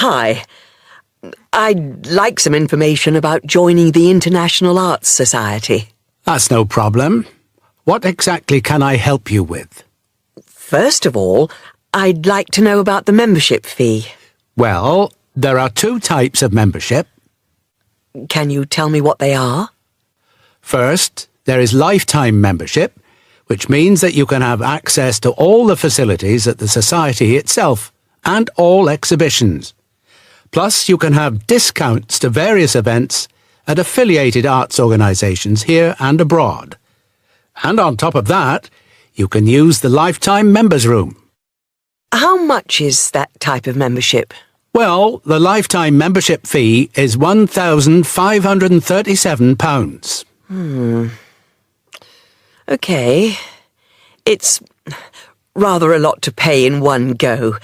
Hi. I'd like some information about joining the International Arts Society. That's no problem. What exactly can I help you with? First of all, I'd like to know about the membership fee. Well, there are two types of membership. Can you tell me what they are? First, there is lifetime membership, which means that you can have access to all the facilities at the Society itself and all exhibitions. Plus, you can have discounts to various events at affiliated arts organisations here and abroad. And on top of that, you can use the lifetime members' room. How much is that type of membership? Well, the lifetime membership fee is £1,537. OK. It's rather a lot to pay in one go.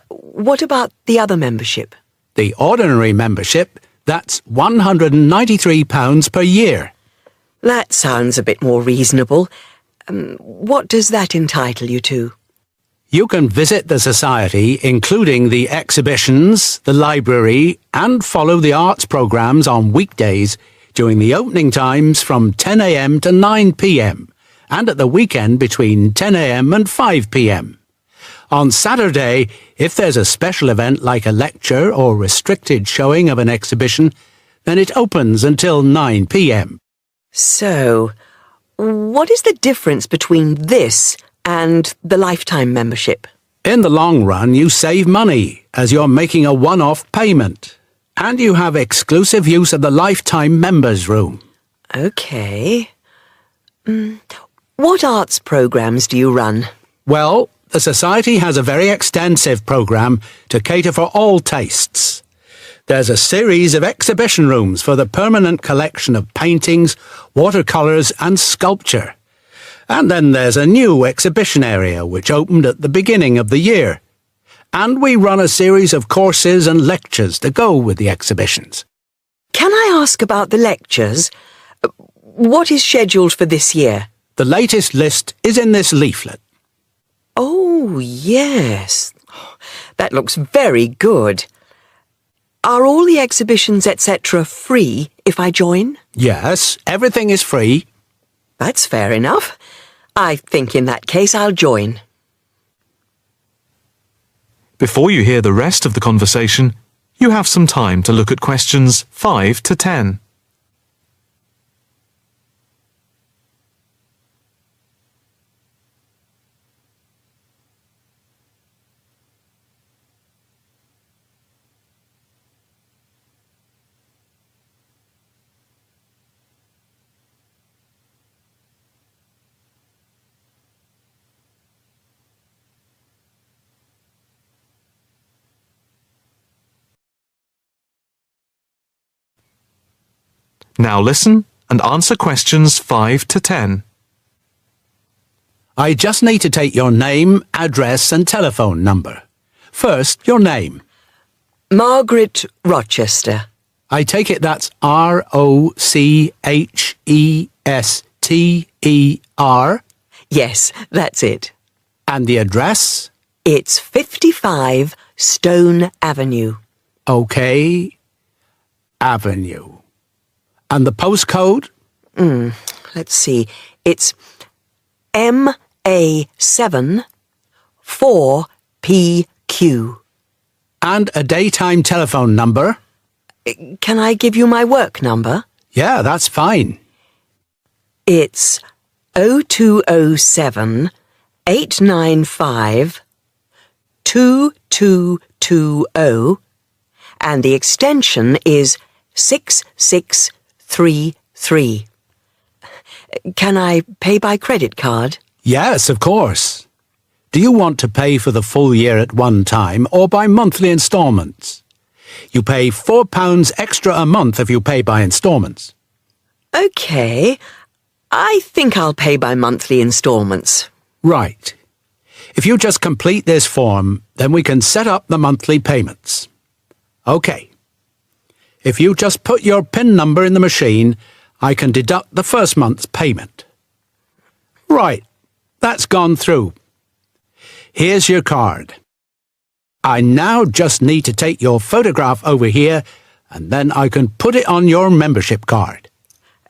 What about the other membership? The ordinary membership, that's £193 per year. That sounds a bit more reasonable. What does that entitle you to? You can visit the Society, including the exhibitions, the library, and follow the arts programmes on weekdays during the opening times from 10 a.m. to 9 p.m, and at the weekend between 10 a.m. and 5 p.m. On Saturday, if there's a special event like a lecture or restricted showing of an exhibition, then it opens until 9 p.m. So, what is the difference between this and the lifetime membership? In the long run, you save money as you're making a one-off payment, and you have exclusive use of the lifetime members' room. OK. What arts programmes do you run? Well, the Society has a very extensive programme to cater for all tastes. There's a series of exhibition rooms for the permanent collection of paintings, watercolours and sculpture. And then there's a new exhibition area which opened at the beginning of the year. And we run a series of courses and lectures to go with the exhibitions. Can I ask about the lectures? What is scheduled for this year? The latest list is in this leaflet. Oh, yes. That looks very good. Are all the exhibitions, etc., free if I join? Yes, everything is free. That's fair enough. I think in that case I'll join. Before you hear the rest of the conversation, you have some time to look at questions 5 to 10. Now listen and answer questions 5 to 10. I just need to take your name, address and telephone number. First, your name. Margaret Rochester. I take it that's R-O-C-H-E-S-T-E-R? Yes, that's it. And the address? It's 55 Stone Avenue. OK. Avenue. And the postcode? Let's see. It's MA7 4PQ. And a daytime telephone number? Can I give you my work number? Yeah, that's fine. It's 0207 895 2220 and the extension is 6633. Can I pay by credit card? Yes, of course. Do you want to pay for the full year at one time or by monthly instalments? You pay £4 extra a month if you pay by instalments. OK. I think I'll pay by monthly instalments. Right. If you just complete this form, then we can set up the monthly payments. OK. If you just put your PIN number in the machine, I can deduct the first month's payment. Right. That's gone through. Here's your card. I now just need to take your photograph over here and then I can put it on your membership card.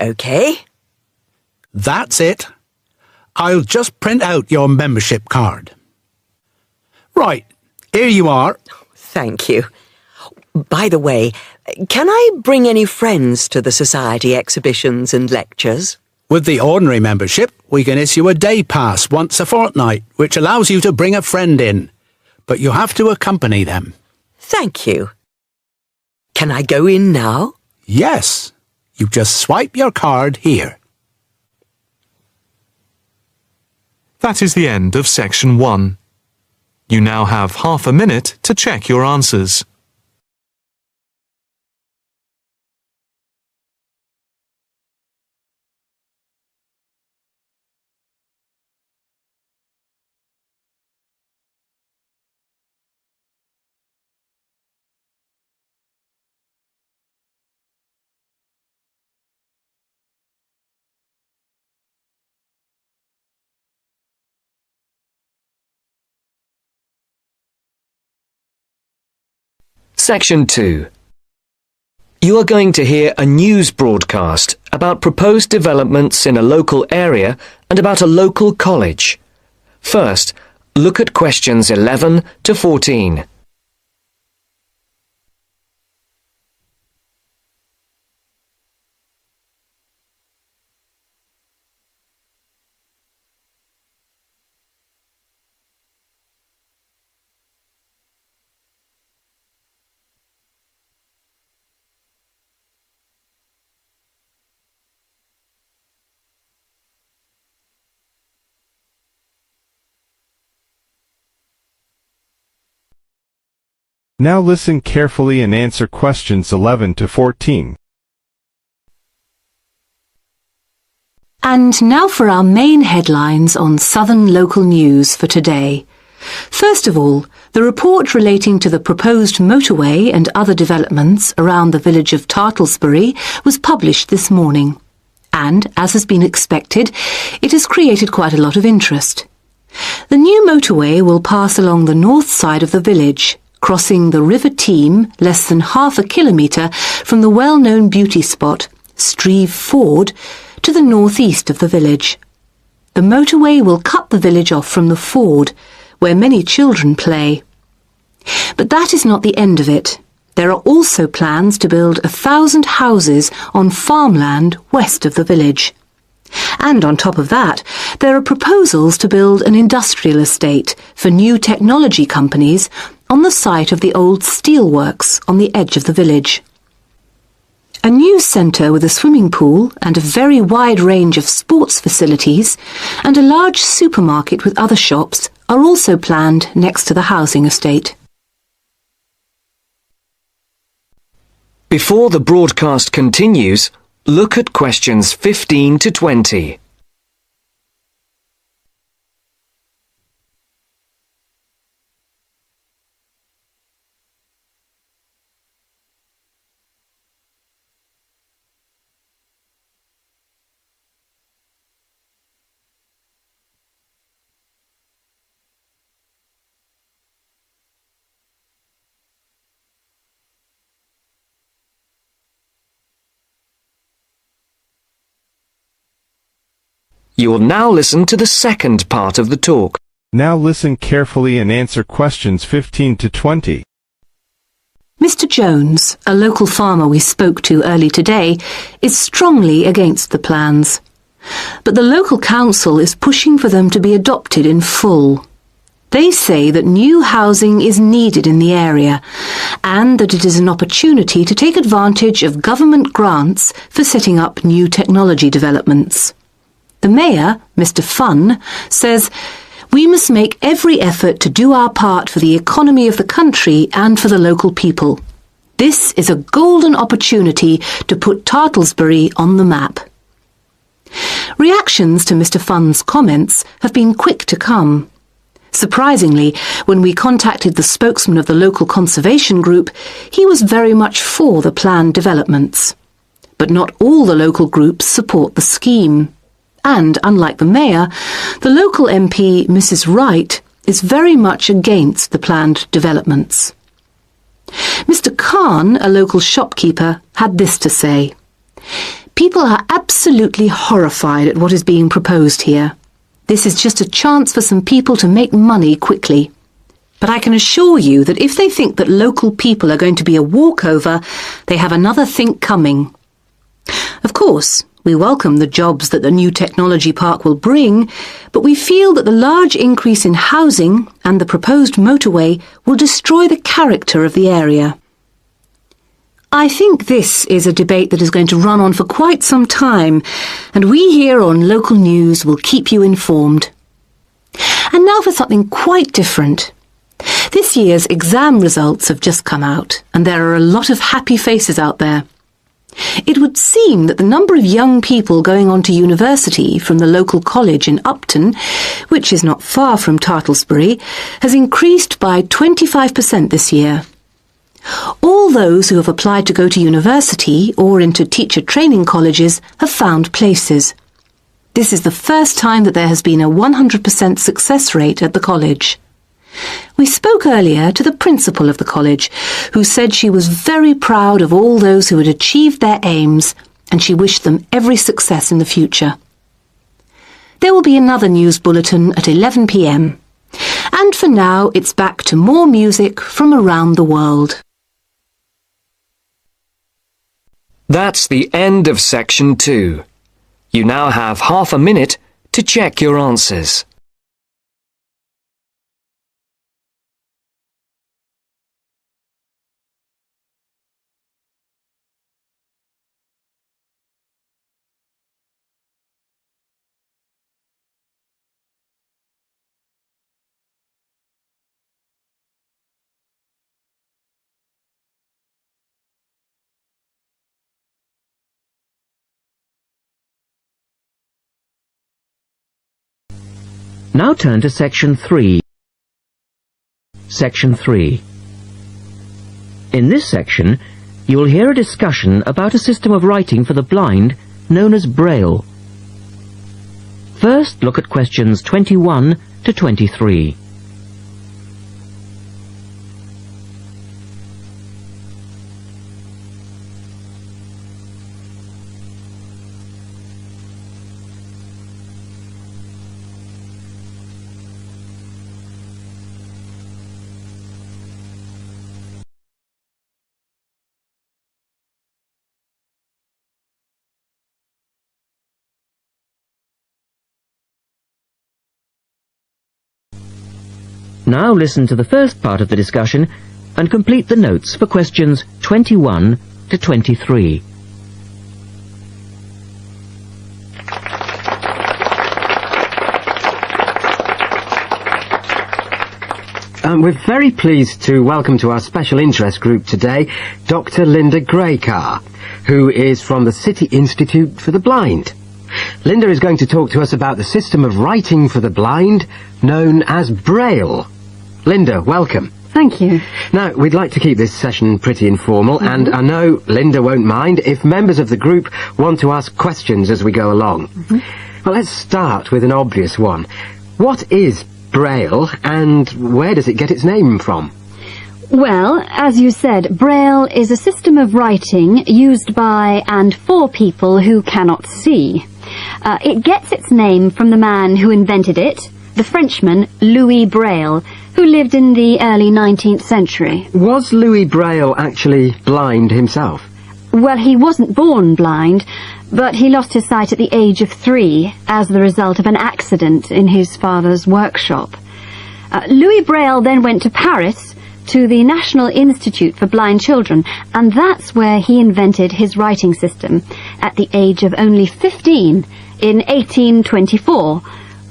OK. That's it. I'll just print out your membership card. Right, here you are. Thank you. By the way, can I bring any friends to the Society exhibitions and lectures? With the ordinary membership, we can issue a day pass once a fortnight, which allows you to bring a friend in. But you have to accompany them. Thank you. Can I go in now? Yes. You just swipe your card here. That is the end of section 1. You now have half a minute to check your answers. Section 2. You are going to hear a news broadcast about proposed developments in a local area and about a local college. First, look at questions 11 to 14. Now listen carefully and answer questions 11 to 14. And now for our main headlines on Southern local news for today. First of all, the report relating to the proposed motorway and other developments around the village of Tartlesbury was published this morning. And, as has been expected, it has created quite a lot of interest. The new motorway will pass along the north side of the village, crossing the River Team less than half a kilometre from the well-known beauty spot, Streve Ford, to the northeast of the village. The motorway will cut the village off from the ford, where many children play. But that is not the end of it. There are also plans to build 1,000 houses on farmland west of the village. And on top of that, there are proposals to build an industrial estate for new technology companies on the site of the old steelworks on the edge of the village. A news centre with a swimming pool and a very wide range of sports facilities and a large supermarket with other shops are also planned next to the housing estate. Before the broadcast continues, look at questions 15 to 20. You will now listen to the second part of the talk. Now listen carefully and answer questions 15 to 20. Mr. Jones, a local farmer we spoke to early today, is strongly against the plans. But the local council is pushing for them to be adopted in full. They say that new housing is needed in the area and that it is an opportunity to take advantage of government grants for setting up new technology developments. The Mayor, Mr. Funn, says, "We must make every effort to do our part for the economy of the country and for the local people. This is a golden opportunity to put Tartlesbury on the map." Reactions to Mr. Funn's comments have been quick to come. Surprisingly, when we contacted the spokesman of the local conservation group, he was very much for the planned developments. But not all the local groups support the scheme. And, unlike the Mayor, the local MP, Mrs. Wright, is very much against the planned developments. Mr. Khan, a local shopkeeper, had this to say: "People are absolutely horrified at what is being proposed here. This is just a chance for some people to make money quickly. But I can assure you that if they think that local people are going to be a walkover, they have another think coming. Of course, we welcome the jobs that the new technology park will bring, but we feel that the large increase in housing and the proposed motorway will destroy the character of the area." I think this is a debate that is going to run on for quite some time, and we here on Local News will keep you informed. And now for something quite different. This year's exam results have just come out, and there are a lot of happy faces out there. It would seem that the number of young people going on to university from the local college in Upton, which is not far from Tartlesbury, has increased by 25% this year. All those who have applied to go to university or into teacher training colleges have found places. This is the first time that there has been a 100% success rate at the college. We spoke earlier to the principal of the college, who said she was very proud of all those who had achieved their aims, and she wished them every success in the future. There will be another news bulletin at 11 p.m. And for now, it's back to more music from around the world. That's the end of section 2. You now have half a minute to check your answers. Now turn to Section 3. Section 3. In this section, you will hear a discussion about a system of writing for the blind known as Braille. First, look at questions 21 to 23. Now listen to the first part of the discussion and complete the notes for questions 21 to 23. We're very pleased to welcome to our special interest group today Dr. Linda Graycar, who is from the City Institute for the Blind. Linda is going to talk to us about the system of writing for the blind known as Braille. Linda, welcome. Thank you. Now, we'd like to keep this session pretty informal, and I know Linda won't mind if members of the group want to ask questions as we go along. Well, let's start with an obvious one. What is Braille, and where does it get its name from? Well, as you said, Braille is a system of writing used by and for people who cannot see. It gets its name from the man who invented it, the Frenchman Louis Braille, who lived in the early 19th century. Was Louis Braille actually blind himself? Well, he wasn't born blind, but he lost his sight at the age of 3 as the result of an accident in his father's workshop. Louis Braille then went to Paris to the National Institute for Blind Children, and that's where he invented his writing system at the age of only 15 in 1824,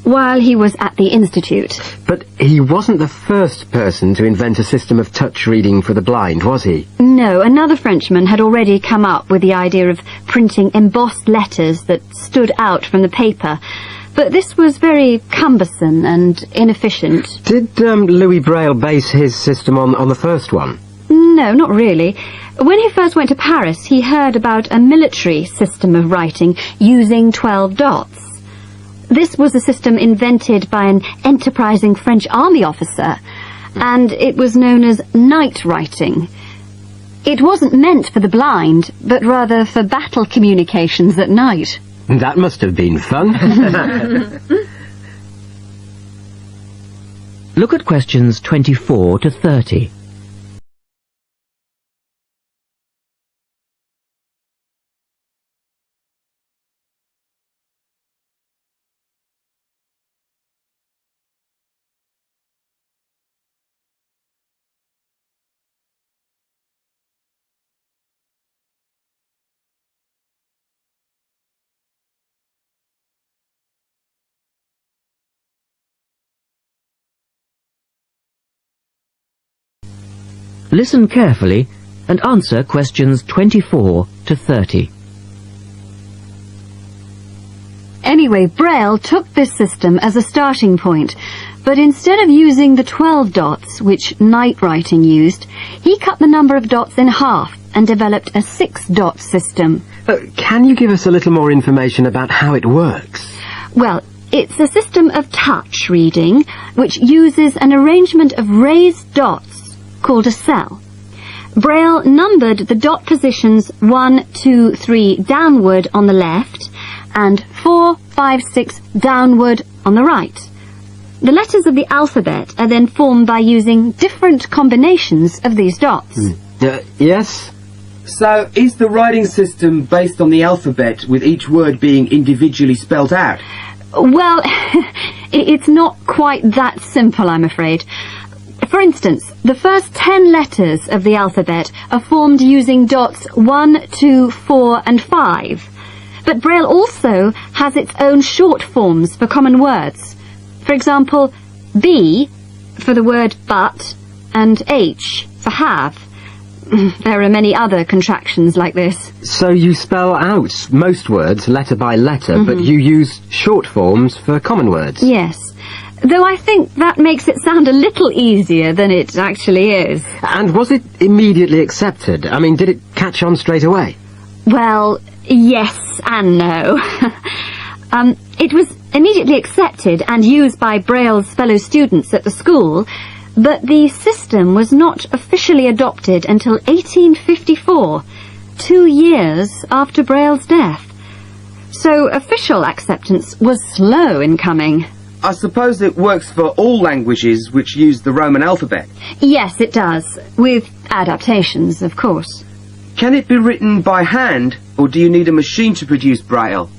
while he was at the Institute. But he wasn't the first person to invent a system of touch reading for the blind, was he? No, another Frenchman had already come up with the idea of printing embossed letters that stood out from the paper, but this was very cumbersome and inefficient. Did Louis Braille base his system on the first one? No, not really. When he first went to Paris, he heard about a military system of writing using 12 dots. This was a system invented by an enterprising French army officer, and it was known as night writing. It wasn't meant for the blind, but rather for battle communications at night. That must have been fun. Look at questions 24 to 30. Listen carefully and answer questions 24 to 30. Anyway, Braille took this system as a starting point, but instead of using the 12 dots, which night writing used, he cut the number of dots in half and developed a 6-dot system. Can you give us a little more information about how it works? Well, it's a system of touch reading, which uses an arrangement of raised dots called a cell. Braille numbered the dot positions 1, 2, 3 downward on the left and 4, 5, 6 downward on the right. The letters of the alphabet are then formed by using different combinations of these dots. Yes? So, is the writing system based on the alphabet, with each word being individually spelt out? Well, it's not quite that simple, I'm afraid. For instance, the first 10 letters of the alphabet are formed using dots 1, 2, 4 and 5. But Braille also has its own short forms for common words. For example, B for the word but and H for have. There are many other contractions like this. So you spell out most words letter by letter, but you use short forms for common words? Yes. Though I think that makes it sound a little easier than it actually is. And was it immediately accepted? I mean, did it catch on straight away? Well, yes and no. It was immediately accepted and used by Braille's fellow students at the school, but the system was not officially adopted until 1854, 2 years after Braille's death. So official acceptance was slow in coming. I suppose it works for all languages which use the Roman alphabet. Yes, it does, with adaptations, of course. Can it be written by hand, or do you need a machine to produce Braille?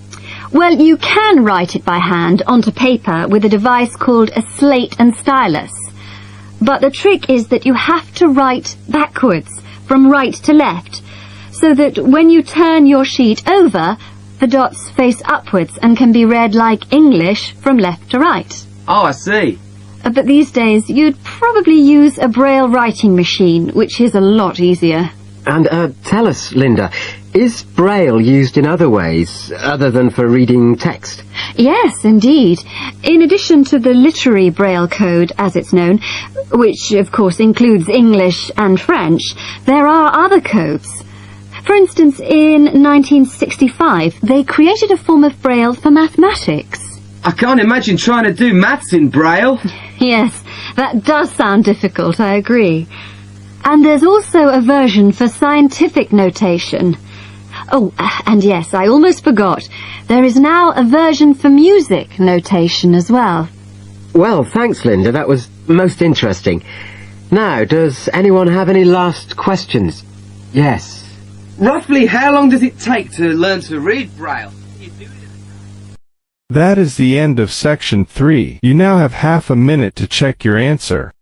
Well, you can write it by hand onto paper with a device called a slate and stylus. But the trick is that you have to write backwards, from right to left, so that when you turn your sheet over, the dots face upwards and can be read like English from left to right. Oh, I see. But these days you'd probably use a Braille writing machine, which is a lot easier. And tell us, Linda, is Braille used in other ways, other than for reading text? Yes, indeed. In addition to the literary Braille code, as it's known, which of course includes English and French, there are other codes. For instance, in 1965, they created a form of Braille for mathematics. I can't imagine trying to do maths in Braille. Yes, that does sound difficult, I agree. And there's also a version for scientific notation. Oh, and yes, I almost forgot. There is now a version for music notation as well. Well, thanks, Linda. That was most interesting. Now, does anyone have any last questions? Yes. Roughly how long does it take to learn to read Braille? That is the end of section 3. You now have half a minute to check your answer.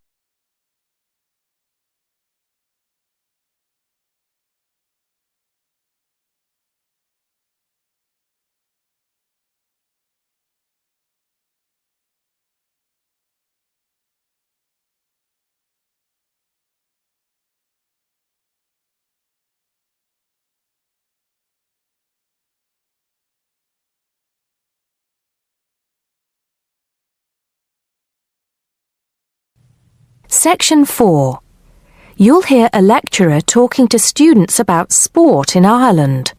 Section 4. You'll hear a lecturer talking to students about sport in Ireland.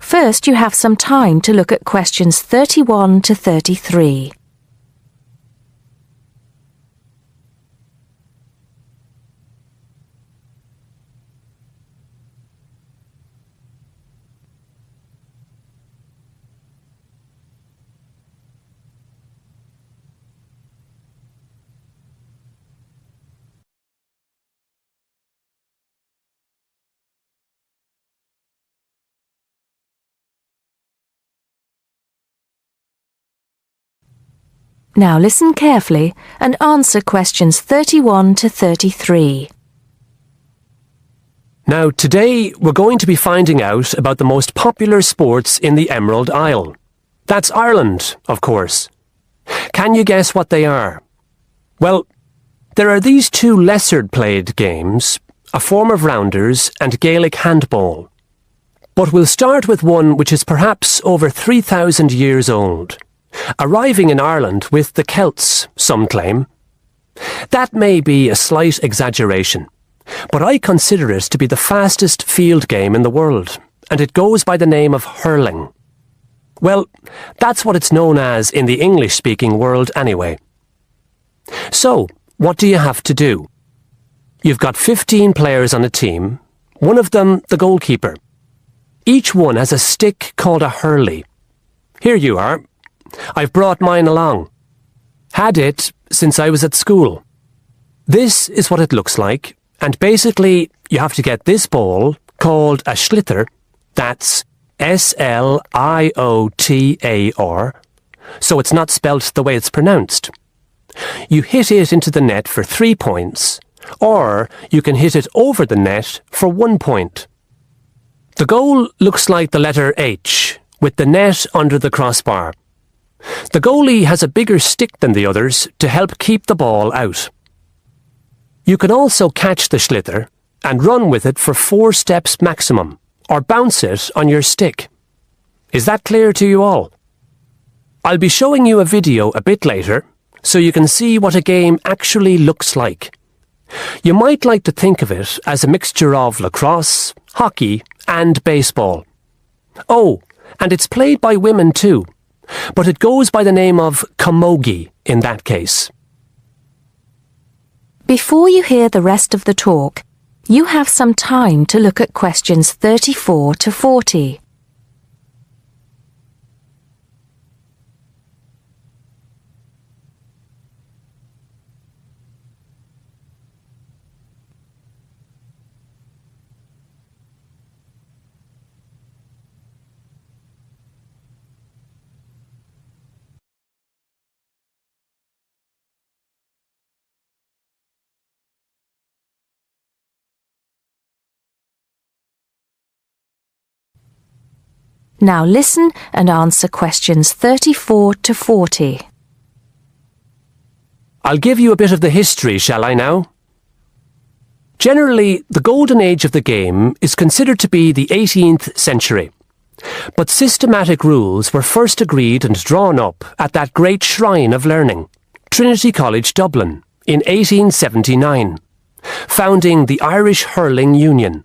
First, you have some time to look at questions 31 to 33. Now listen carefully and answer questions 31 to 33. Now, today we're going to be finding out about the most popular sports in the Emerald Isle. That's Ireland, of course. Can you guess what they are? Well, there are these two lesser-played games, a form of rounders and Gaelic handball. But we'll start with one which is perhaps over 3,000 years old, arriving in Ireland with the Celts, some claim. That may be a slight exaggeration, but I consider it to be the fastest field game in the world, and it goes by the name of hurling. Well, that's what it's known as in the English-speaking world anyway. So, what do you have to do? You've got 15 players on a team, one of them the goalkeeper. Each one has a stick called a hurley. Here you are. I've brought mine along. Had it since I was at school. This is what it looks like, and basically you have to get this ball, called a sliotar, that's S-L-I-O-T-A-R, so it's not spelt the way it's pronounced. You hit it into the net for 3 points, or you can hit it over the net for 1 point. The goal looks like the letter H, with the net under the crossbar. The goalie has a bigger stick than the others to help keep the ball out. You can also catch the sliotar and run with it for 4 steps maximum, or bounce it on your stick. Is that clear to you all? I'll be showing you a video a bit later, so you can see what a game actually looks like. You might like to think of it as a mixture of lacrosse, hockey, and baseball. Oh, and it's played by women too, but it goes by the name of camogie in that case. Before you hear the rest of the talk, you have some time to look at questions 34 to 40. Now listen and answer questions 34 to 40. I'll give you a bit of the history, shall I now? Generally, the golden age of the game is considered to be the 18th century. But systematic rules were first agreed and drawn up at that great shrine of learning, Trinity College Dublin, in 1879, founding the Irish Hurling Union.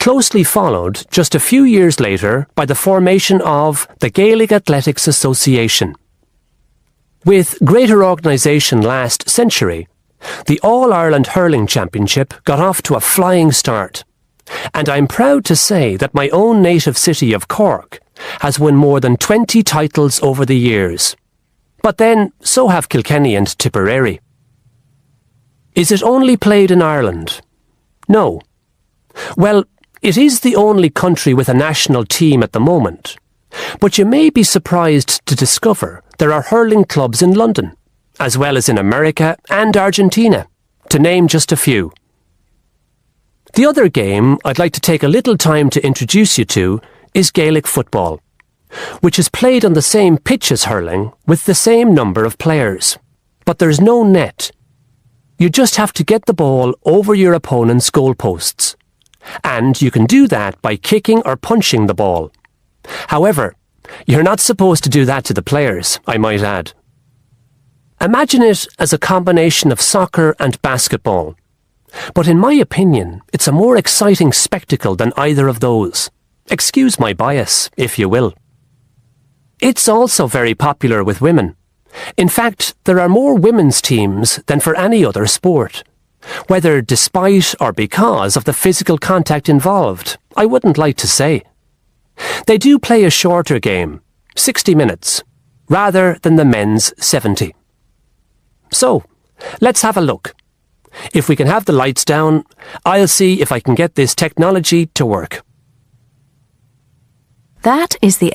Closely followed just a few years later by the formation of the Gaelic Athletics Association. With greater organisation last century, the All-Ireland Hurling Championship got off to a flying start, and I'm proud to say that my own native city of Cork has won more than 20 titles over the years. But then, so have Kilkenny and Tipperary. Is it only played in Ireland? No. Well, it is the only country with a national team at the moment, but you may be surprised to discover there are hurling clubs in London, as well as in America and Argentina, to name just a few. The other game I'd like to take a little time to introduce you to is Gaelic football, which is played on the same pitch as hurling with the same number of players, but there's no net. You just have to get the ball over your opponent's goalposts. And you can do that by kicking or punching the ball. However, you're not supposed to do that to the players, I might add. Imagine it as a combination of soccer and basketball. But in my opinion, it's a more exciting spectacle than either of those. Excuse my bias, if you will. It's also very popular with women. In fact, there are more women's teams than for any other sport. Whether despite or because of the physical contact involved, I wouldn't like to say. They do play a shorter game, 60 minutes, rather than the men's 70. So, let's have a look. If we can have the lights down, I'll see if I can get this technology to work. That is the